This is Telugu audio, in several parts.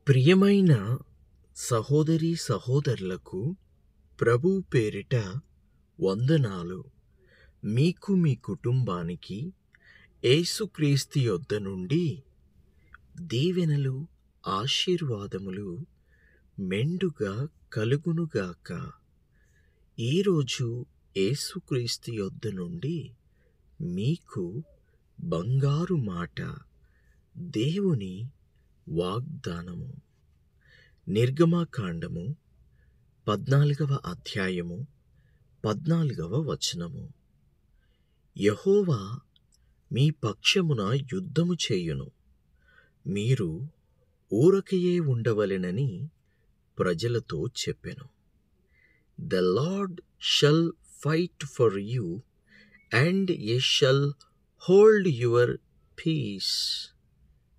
ప్రియమైన సహోదరీ సహోదరులకు ప్రభువు పేరిట వందనాలు. మీకు మీ కుటుంబానికి యేసుక్రీస్తు యొద్ద నుండి దీవెనలు, ఆశీర్వాదములు మెండుగా కలుగునుగాక. ఈరోజు యేసుక్రీస్తు యొద్ద నుండి మీకు బంగారు మాట, దేవుని వాగ్దానము. నిర్గమకాండము 14వ అధ్యాయము 14వ వచనము. యెహోవా మీ పక్షమున యుద్ధము చేయును, మీరు ఊరకయే ఉండవలెనని ప్రజలతో చెప్పెను. The Lord shall fight for you, and ye shall hold your peace.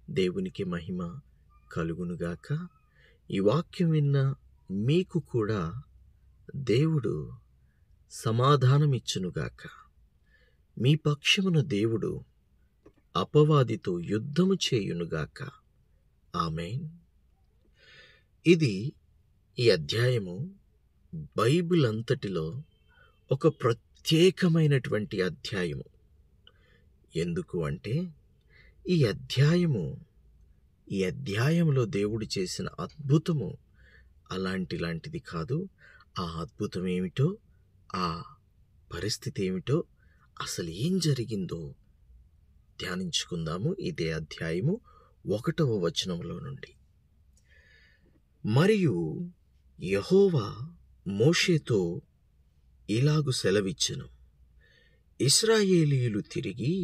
దేవునికి మహిమ కలుగునుగాక. ఈ వాక్యం విన్న మీకు కూడా దేవుడు సమాధానమిచ్చునుగాక. మీ పక్షమున దేవుడు అపవాదితో యుద్ధము చేయునుగాక. ఆమేన్. ఇది ఈ అధ్యాయము బైబిల్ అంతటిలో ఒక ప్రత్యేకమైనటువంటి అధ్యాయము. ఎందుకు అంటే ఈ అధ్యాయంలో దేవుడు చేసిన అద్భుతము అలాంటిది కాదు. ఆ అద్భుతం ఏమిటో, ఆ పరిస్థితి ఏమిటో, అసలు ఏం జరిగిందో ధ్యానించుకుందాము. ఇదే అధ్యాయము 1వ వచనంలో నుండి. మరియు యెహోవా మోషేతో ఇలాగు సెలవిచ్చెను, ఇశ్రాయేలీయులు తిరిగి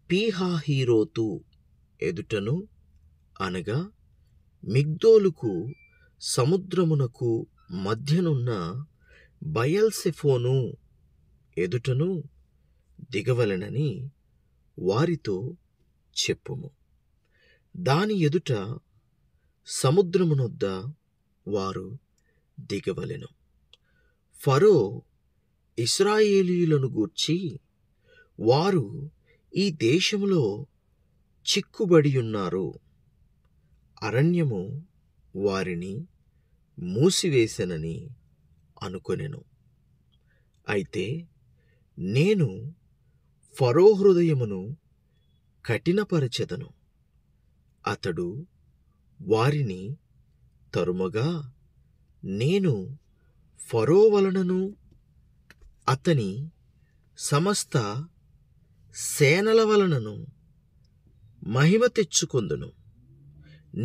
పీహహీరోతు ఎదుటను, అనగా మిగ్దోలుకు సముద్రమునకు మధ్యనున్న బయల్సెఫోను ఎదుటను దిగవలెనని వారితో చెప్పుము. దాని ఎదుట సముద్రమునొద్ద వారు దిగవలెను. ఫరో ఇశ్రాయేలీయులను గూర్చి, వారు ఈ దేశములో చిక్కుబడియున్నారు, అరణ్యము వారిని మూసివేసెనని అనుకొనెను. అయితే నేను ఫరో హృదయమును కఠినపరచెదను, అతడు వారిని తరుమగా, నేను ఫరో వలనను అతని సమస్త సేనల వలనను మహిమ తెచ్చుకొందును.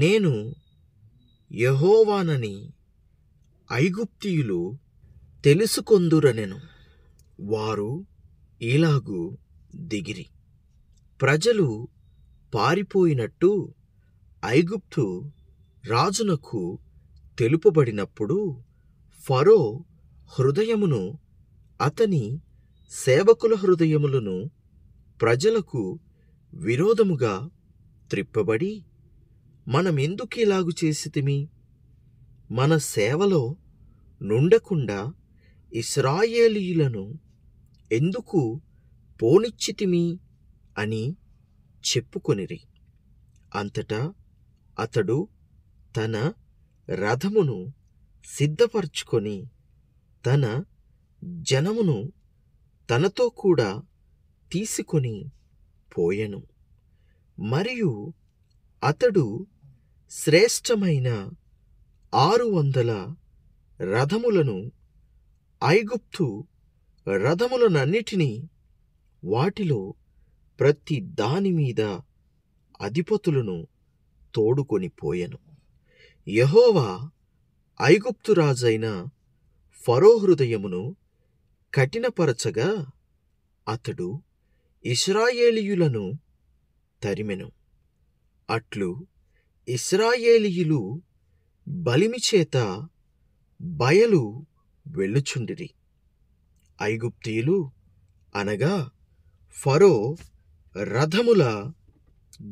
నేను యెహోవానని ఐగుప్తీయులు తెలుసుకొందురనెను. వారు ఇలాగు దిగిరి. ప్రజలు పారిపోయినట్టు ఐగుప్తు రాజునకు తెలుపబడినప్పుడు ఫరో హృదయమును, అతని సేవకుల హృదయములను ప్రజలకు విరోధముగా త్రిప్పబడి, మనమెందుకిలాగు చేసితిమి? మన సేవలో నుండకుండా ఇశ్రాయేలీయులను ఎందుకు పోనిచ్చితిమి అని చెప్పుకొనిరి. అంతటా అతడు తన రథమును సిద్ధపరచుకొని తన జనమును తనతో కూడా తీసుకొని పోయెను. మరియు అతడు శ్రేష్టమైన 600 రథములను, ఐగుప్తు రథములనన్నిటినీ, వాటిలో ప్రతి దాని మీద అధిపతులను తోడుకొని పోయెను. యెహోవా ఐగుప్తు రాజైన ఫరో హృదయమును కఠినపరచగా, అతడు ఇశ్రాయేలీయులను తరిమెను. అట్లు ఇశ్రాయేలీయులు బలిమిచేత బయలు వెళ్ళుచుండిరి. ఐగుప్తీయులు, అనగా ఫరో రథముల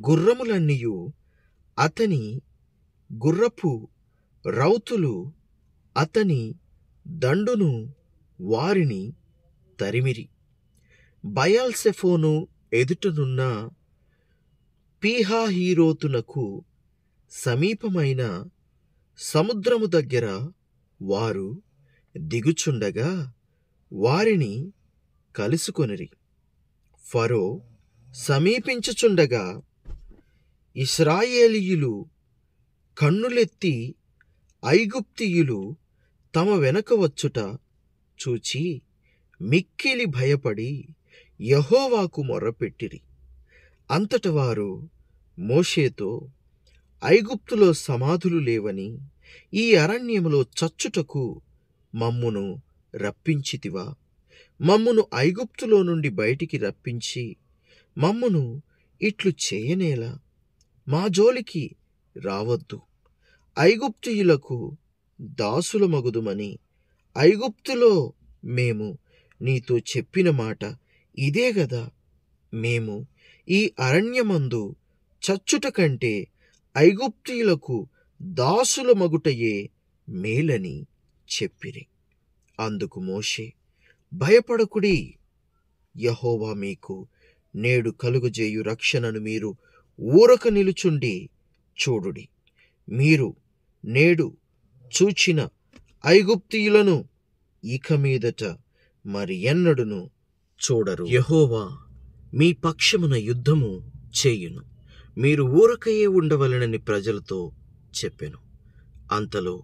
గుర్రములన్నీయు, అతని గుర్రపు రౌతులు, అతని దండును వారిని తరిమిరి. బయల్సెఫోను ఎదుటనున్న పీహహీరోతునకు సమీపమైన సముద్రము దగ్గర వారు దిగుచుండగా వారిని కలుసుకొనిరి. ఫరో సమీపించుచుండగా ఇశ్రాయేలీయులు కన్నులెత్తి ఐగుప్తీయులు తమ వెనక వచ్చుట చూచి మిక్కిలి భయపడి యెహోవాకు మొర్రపెట్టిరి. అంతట వారు మోషేతో, ఐగుప్తులో సమాధులు లేవని ఈ అరణ్యములో చచ్చుటకు మమ్మును రప్పించితివా? మమ్మును ఐగుప్తులో నుండి బయటికి రప్పించి మమ్మును ఇట్లు చేయనేలా? మా జోలికి రావద్దు. ఐగుప్తీయులకు దాసులమగుదుమని ఐగుప్తులో మేము నీతో చెప్పిన మాట ఇదే గదా. మేము ఈ అరణ్యమందు చచ్చుట కంటే ఐగుప్తీయులకు దాసులమగుటయే మేలని చెప్పిరి. అందుకు మోషే, భయపడకుడి, యెహోవా మీకు నేడు కలుగజేయు రక్షణను మీరు ఊరక నిలుచుండి చూడుడి. మీరు నేడు చూచిన ఐగుప్తీయులను ఇక మీదట మరి ఎన్నడును చూడరు. యెహోవా మీ పక్షమున యుద్ధము చేయును, మీరు ఊరకయే ఉండవలెనని ప్రజలతో చెప్పెను. అంతలో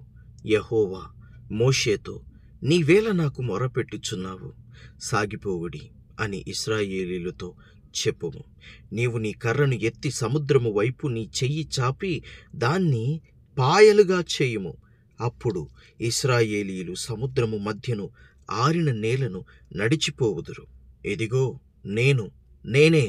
యెహోవా మోషేతో, నీవేళ నాకు మొరపెట్టుచున్నావు? సాగిపోవుడి అని ఇశ్రాయేలీయులతో చెప్పుము. నీవు నీ కర్రను ఎత్తి సముద్రము వైపు నీ చెయ్యి చాపి దాన్ని పాయలుగా చేయుము. అప్పుడు ఇశ్రాయేలీయులు సముద్రము మధ్యను ఆరిన నేలను నడిచిపోవుదురు. ఇదిగో నేనే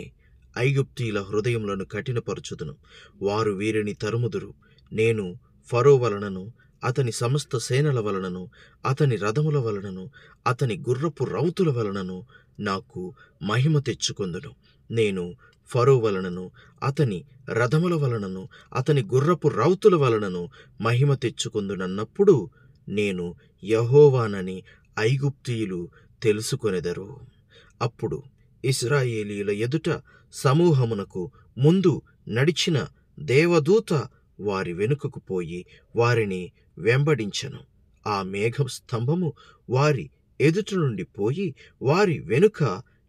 ఐగుప్తీయుల హృదయములను కఠినపరచుదును. వారు వీరిని తరుముదురు. నేను ఫరో వలనను అతని సమస్త సేనల వలనను అతని రథముల వలనను అతని గుర్రపు రౌతుల వలనను నాకు మహిమ తెచ్చుకొందును. నేను ఫరో వలనను అతని రథముల వలనను అతని గుర్రపు రౌతుల వలనను మహిమ తెచ్చుకొందునన్నప్పుడు నేను యెహోవానని ఐగుప్తీయులు తెలుసుకొనెదరు. అప్పుడు ఇశ్రాయేలీయుల ఎదుట సమూహమునకు ముందు నడిచిన దేవదూత వారి వెనుకకు పోయి వారిని వెంబడించెను. ఆ మేఘ స్తంభము వారి ఎదుట నుండి పోయి వారి వెనుక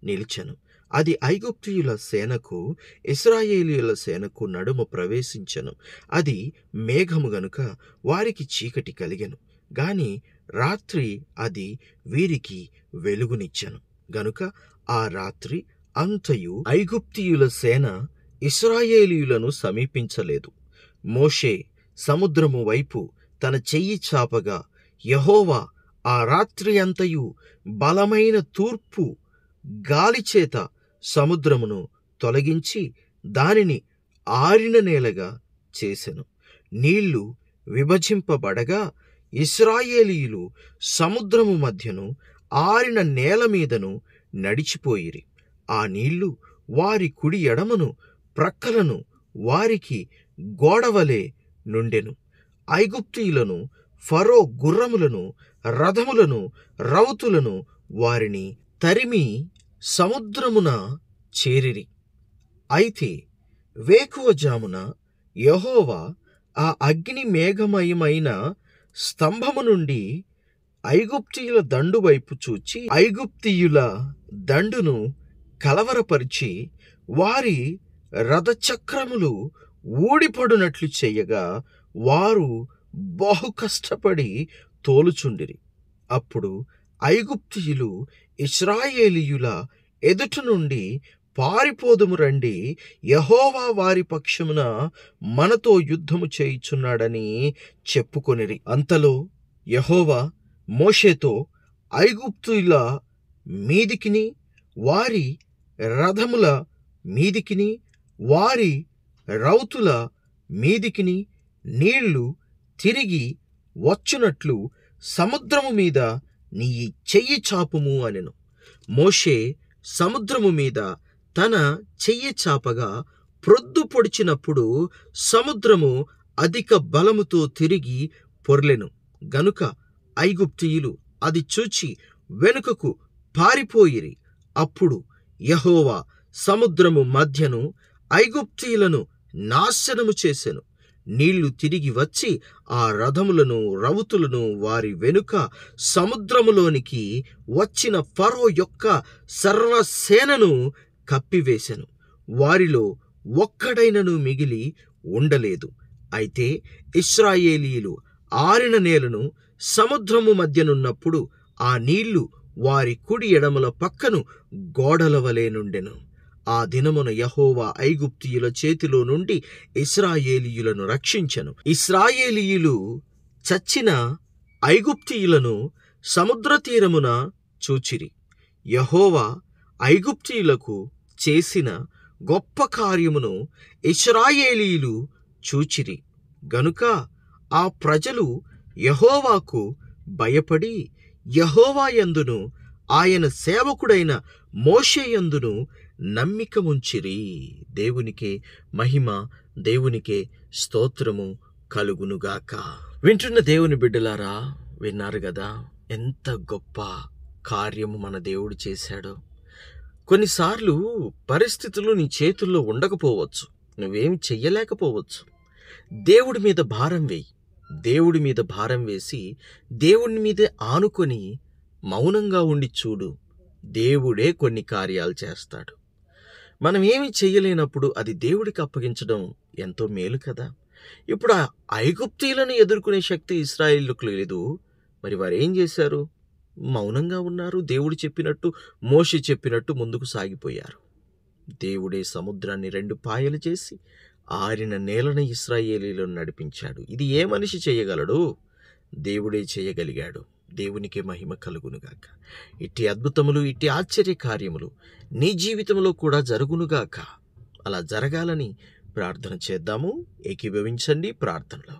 నిలిచెను. అది ఐగుప్తీయుల సేనకు ఇశ్రాయేలీయుల సేనకు నడుమ ప్రవేశించెను. అది మేఘము గనుక వారికి చీకటి కలిగెను, గాని రాత్రి అది వీరికి వెలుగునిచ్చెను గనుక ఆ రాత్రి అంతయు ఐగుప్తీయుల సేన ఇశ్రాయేలీయులను సమీపించలేదు. మోషే సముద్రము వైపు తన చెయ్యి చాపగా యెహోవా ఆ రాత్రి అంతయు బలమైన తూర్పు గాలిచేత సముద్రమును తొలగించి దానిని ఆరిన నేలగా చేసెను. నీళ్లు విభజింపబడగా ఇశ్రాయేలీయులు సముద్రము మధ్యను ఆరిన నేల మీదను నడిచిపోయిరి. ఆ నీళ్లు వారి కుడి ఎడమను ప్రక్కలను వారికి గోడవలే నుండెను. ఐగుప్తీయులను, ఫరో గుర్రములను, రథములను, రౌతులను వారిని తరిమి సముద్రమున చేరిరి. అయితే వేకువజామున యెహోవా ఆ అగ్ని మేఘమయమైన స్తంభము నుండి ఐగుప్తీయుల దండు వైపు చూచి ఐగుప్తీయుల దండును కలవరపరిచి వారి రథచక్రములు ఊడిపడునట్లు చేయగా వారు బహు కష్టపడి తోలుచుండిరి. అప్పుడు ఐగుప్తీయులు ఇశ్రాయేలీయుల ఎదుట నుండి పారిపోదుము రండి, యెహోవా వారి పక్షమున మనతో యుద్ధము చేయుచున్నాడని చెప్పుకొనిరి. అంతలో యెహోవా మోషేతో, ఐగుప్తీయుల మీదికిని వారి రథముల మీదికిని వారి రౌతుల మీదికిని నీళ్లు తిరిగి వచ్చునట్లు సముద్రము మీద నీ చెయ్యి చాపుము అనెను. మోషే సముద్రము మీద తన చెయ్యి చాపగా ప్రొద్దు పొడిచినప్పుడు సముద్రము అధిక బలముతో తిరిగి పొర్లెను గనుక ఐగుప్తీయులు అది చూచి వెనుకకు పారిపోయిరి. అప్పుడు యెహోవా సముద్రము మధ్యను ఐగుప్తీయులను నాశనము చేసెను. నీళ్లు తిరిగి వచ్చి ఆ రథములను రౌతులను వారి వెనుక సముద్రములోనికి వచ్చిన ఫరో యొక్క సర్వసేనను కప్పివేశెను. వారిలో ఒక్కడైనను మిగిలి ఉండలేదు. అయితే ఇశ్రాయేలీయులు ఆరిన నేలను సముద్రము మధ్యనున్నప్పుడు ఆ నీళ్లు వారి కుడి ఎడమల పక్కను గోడల వలె నుండెను. ఆ దినమున యెహోవా ఐగుప్తీయుల చేతిలో నుండి ఇశ్రాయేలీయులను రక్షించెను. ఇశ్రాయేలీయులు చచ్చిన ఐగుప్తీయులను సముద్ర తీరమున చూచిరి. యెహోవా ఐగుప్తీయులకు చేసిన గొప్ప కార్యమును ఇశ్రాయేలీయులు చూచిరి గనుక ఆ ప్రజలు యెహోవాకు భయపడి యెహోవా యందును ఆయన సేవకుడైన మోషే యందును నమ్మికముంచిరి. దేవునికే మహిమ, దేవునికే స్తోత్రము కలుగునుగాక. వింటున్న దేవుని బిడ్డలారా, విన్నారు గదా ఎంత గొప్ప కార్యము మన దేవుడు చేశాడో. కొన్నిసార్లు పరిస్థితులు నీ చేతుల్లో ఉండకపోవచ్చు, నువ్వేమి చెయ్యలేకపోవచ్చు. దేవుడి మీద భారం వేయి. దేవుడి మీద భారం వేసి దేవుని మీదే ఆనుకొని మౌనంగా ఉండి చూడు. దేవుడే కొన్ని కార్యాలు చేస్తాడు. మనం ఏమి చెయ్యలేనప్పుడు అది దేవుడికి అప్పగించడం ఎంతో మేలు కదా. ఇప్పుడు ఆ ఐగుప్తీయులను ఎదుర్కొనే శక్తి ఇశ్రాయేలుకు లేదు. మరి వారు ఏం చేశారు? మౌనంగా ఉన్నారు. దేవుడు చెప్పినట్టు, మోషే చెప్పినట్టు ముందుకు సాగిపోయారు. దేవుడే సముద్రాన్ని 2 పాయలు చేసి ఆరిన నేలను ఇశ్రాయేలీయులను నడిపించాడు. ఇది ఏ మనిషి చేయగలడు? దేవుడే చేయగలిగాడు. దేవునికి మహిమ కలుగునుగాక. ఇట్టి అద్భుతములు, ఇట్టి ఆశ్చర్య కార్యములు నీ జీవితంలో కూడా జరుగునుగాక. అలా జరగాలని ప్రార్థన చేద్దాము. ఏకీభవించండి ప్రార్థనలో.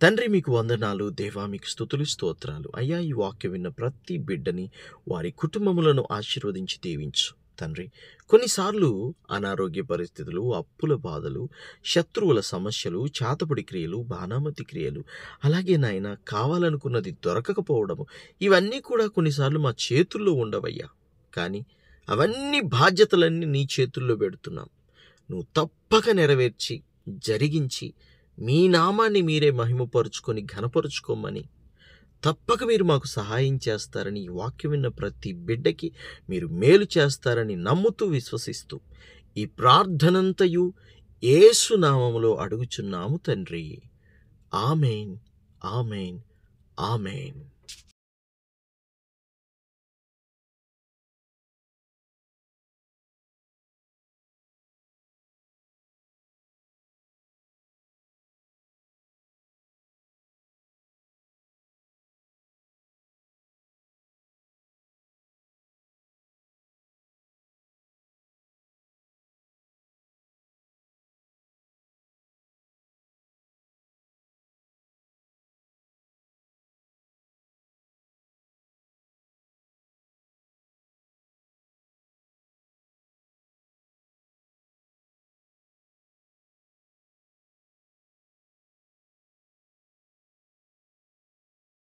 తండ్రి, మీకు వందనాలు. దేవా, మీకు స్తుతులు, స్తోత్రాలు. అయ్యా, ఈ వాక్యం విన్న ప్రతి బిడ్డని, వారి కుటుంబములను ఆశీర్వదించి దీవించు తండ్రి. కొన్నిసార్లు అనారోగ్య పరిస్థితులు, అప్పుల బాధలు, శత్రువుల సమస్యలు, చాతపడి క్రియలు, బాణామతి క్రియలు, అలాగే నాయన కావాలనుకున్నది దొరకకపోవడము, ఇవన్నీ కూడా కొన్నిసార్లు మా చేతుల్లో ఉండవయ్యా. కానీ అవన్నీ బాధ్యతలన్నీ నీ చేతుల్లో పెడుతున్నాం. నువ్వు తప్పక నెరవేర్చి జరిగించి మీ నామాన్ని మీరే మహిమపరుచుకొని ఘనపరుచుకోమని, తప్పక మీరు మాకు సహాయం చేస్తారని, ఈ వాక్యం విన్న ప్రతి బిడ్డకి మీరు మేలు చేస్తారని నమ్ముతూ విశ్వసిస్తూ ఈ ప్రార్థనంతయు యేసు నామములో అడుగుచున్నాము తండ్రి. ఆమేన్, ఆమేన్, ఆమేన్.